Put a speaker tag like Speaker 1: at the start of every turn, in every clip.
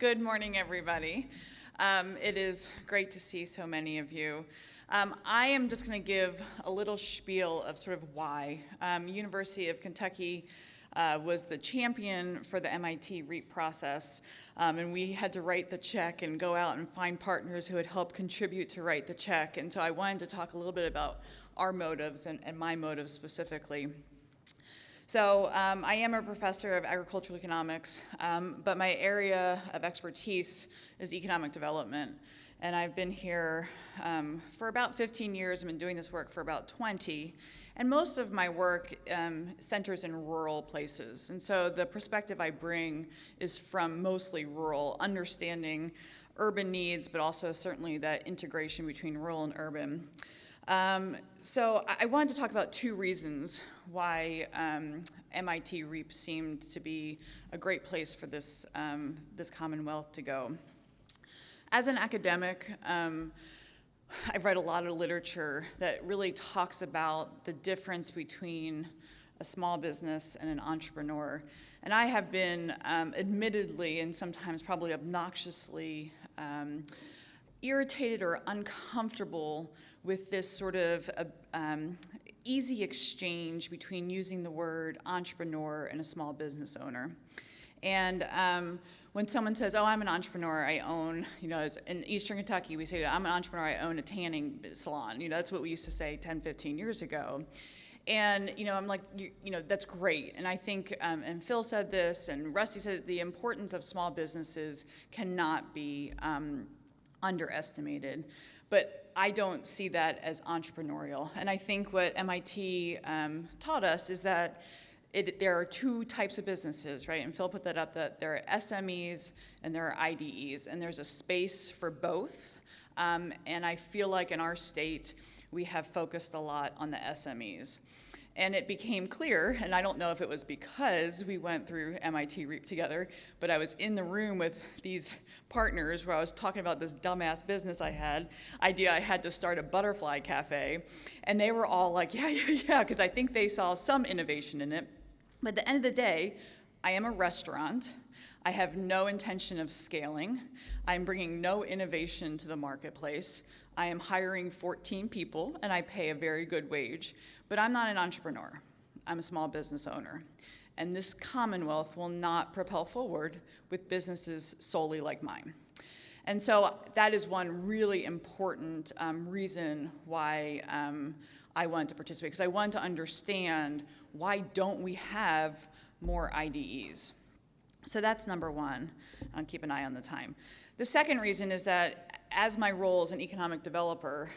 Speaker 1: Good morning, everybody. It is great to see so many of you. I am just going to give a little spiel of sort of why. University of Kentucky was the champion for the MIT REAP process, and we had to write the check and go out and find partners who would help contribute to write the check. And so I wanted to talk a little bit about our motives and my motives specifically. So I am a professor of agricultural economics, but my area of expertise is economic development. And I've been here for about 15 years. I've been doing this work for about 20. And most of my work centers in rural places. And so the perspective I bring is from mostly rural, understanding urban needs, but also certainly that integration between rural and urban. So I wanted to talk about two reasons why MIT REAP seemed to be a great place for this Commonwealth to go. As an academic, I've read a lot of literature that really talks about the difference between a small business and an entrepreneur. And I have been admittedly and sometimes probably obnoxiously irritated or uncomfortable with this sort of easy exchange between using the word entrepreneur and a small business owner. And when someone says, oh, I'm an entrepreneur, I own, in Eastern Kentucky, we say, I'm an entrepreneur, I own a tanning salon. That's what we used to say 10, 15 years ago. And, I'm like, that's great. And I think, and Phil said this, and Rusty said, the importance of small businesses cannot be underestimated. But I don't see that as entrepreneurial. And I think what MIT taught us is that there are two types of businesses, right? And Phil put that up, that there are SMEs and there are IDEs, and there's a space for both. And I feel like in our state, we have focused a lot on the SMEs. And it became clear, and I don't know if it was because we went through MIT REAP together, but I was in the room with these partners where I was talking about this dumbass business idea I had to start a butterfly cafe. And they were all like, yeah, because I think they saw some innovation in it. But at the end of the day, I am a restaurant. I have no intention of scaling. I'm bringing no innovation to the marketplace. I am hiring 14 people, and I pay a very good wage. But I'm not an entrepreneur. I'm a small business owner. And this Commonwealth will not propel forward with businesses solely like mine. And so that is one really important reason why I wanted to participate, because I wanted to understand, why don't we have more IDEs? So that's number one. I'll keep an eye on the time. The second reason is that as my role as an economic developer,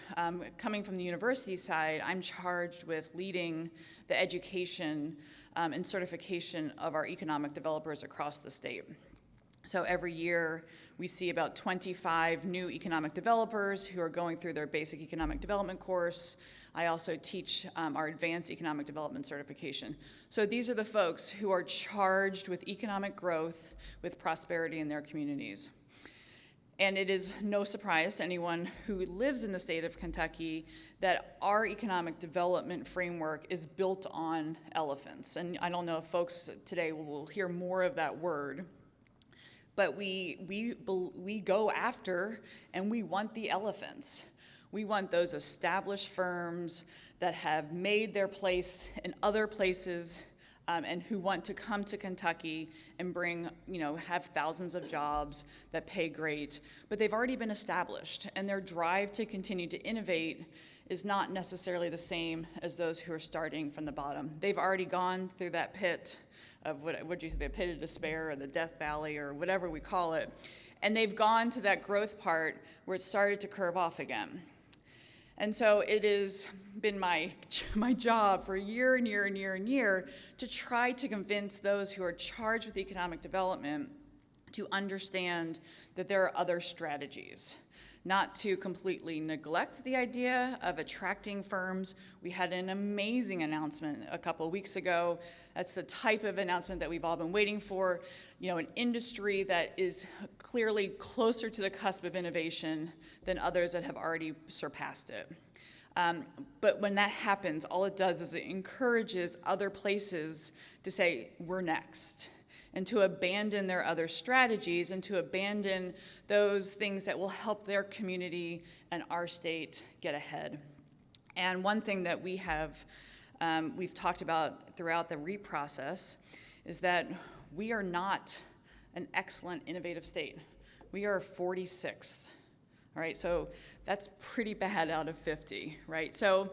Speaker 1: coming from the university side, I'm charged with leading the education and certification of our economic developers across the state. So every year, we see about 25 new economic developers who are going through their basic economic development course. I also teach our advanced economic development certification. So these are the folks who are charged with economic growth, with prosperity in their communities. And it is no surprise to anyone who lives in the state of Kentucky that our economic development framework is built on elephants. And I don't know if folks today will hear more of that word, but we go after and we want the elephants. We want those established firms that have made their place in other places and who want to come to Kentucky and bring, have thousands of jobs that pay great, but they've already been established, and their drive to continue to innovate is not necessarily the same as those who are starting from the bottom. They've already gone through that pit of what do you say, the pit of despair or the death valley or whatever we call it, and they've gone to that growth part where it started to curve off again. And so it has been my job for year and year and year and year to try to convince those who are charged with economic development to understand that there are other strategies, not to completely neglect the idea of attracting firms. We had an amazing announcement a couple of weeks ago. That's the type of announcement that we've all been waiting for. An industry that is clearly closer to the cusp of innovation than others that have already surpassed it. But when that happens, all it does is it encourages other places to say, we're next. and to abandon their other strategies and to abandon those things that will help their community and our state get ahead. And one thing that we've talked about throughout the REAP process is that we are not an excellent innovative state. We are 46th, all right? So that's pretty bad out of 50, right? So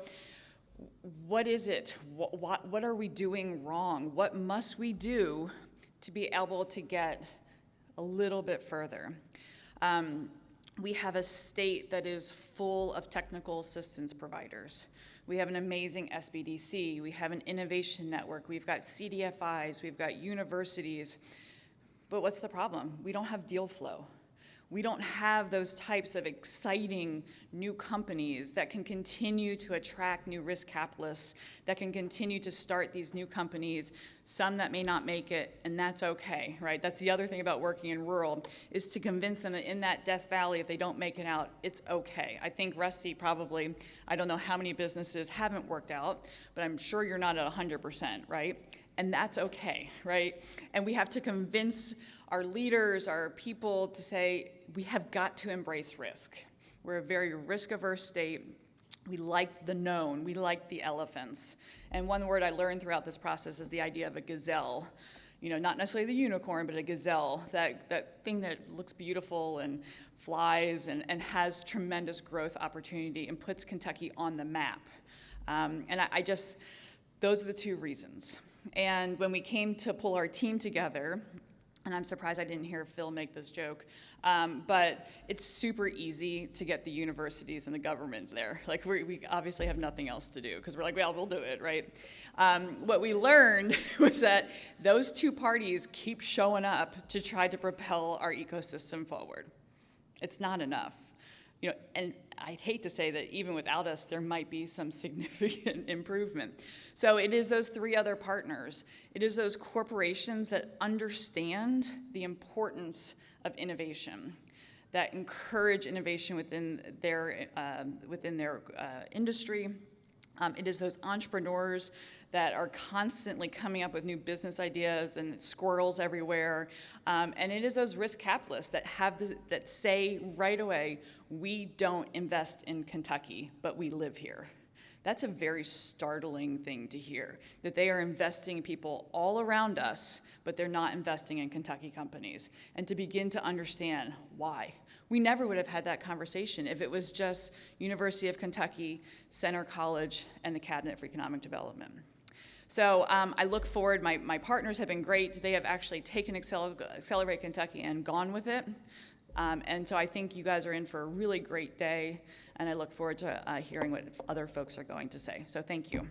Speaker 1: what is it? What are we doing wrong? What must we do to be able to get a little bit further? We have a state that is full of technical assistance providers. We have an amazing SBDC. We have an innovation network. We've got CDFIs. We've got universities. But what's the problem? We don't have deal flow. We don't have those types of exciting new companies that can continue to attract new risk capitalists, that can continue to start these new companies, some that may not make it, and that's okay, right? That's the other thing about working in rural, is to convince them that in that Death Valley, if they don't make it out, it's okay. I think Rusty probably, I don't know how many businesses haven't worked out, but I'm sure you're not at 100%, right? And that's okay, right? And we have to convince our leaders, our people to say, we have got to embrace risk. We're a very risk-averse state. We like the known, we like the elephants. And one word I learned throughout this process is the idea of a gazelle. You know, not necessarily the unicorn, but a gazelle, that thing that looks beautiful and flies and has tremendous growth opportunity and puts Kentucky on the map. And I just, those are the two reasons. And when we came to pull our team together, and I'm surprised I didn't hear Phil make this joke, but it's super easy to get the universities and the government there. Like, we obviously have nothing else to do, because we're like, well, we'll do it, right? What we learned was that those two parties keep showing up to try to propel our ecosystem forward. It's not enough. You know, and I'd hate to say that even without us, there might be some significant improvement. So it is those three other partners. It is those corporations that understand the importance of innovation, that encourage innovation within their industry. It is those entrepreneurs that are constantly coming up with new business ideas and squirrels everywhere. And it is those risk capitalists that say right away, we don't invest in Kentucky, but we live here. That's a very startling thing to hear, that they are investing in people all around us, but they're not investing in Kentucky companies. And to begin to understand why. We never would have had that conversation if it was just University of Kentucky, Center College, and the Cabinet for Economic Development. So I look forward, my partners have been great. They have actually taken Accelerate Kentucky and gone with it. And so I think you guys are in for a really great day, and I look forward to hearing what other folks are going to say. So thank you.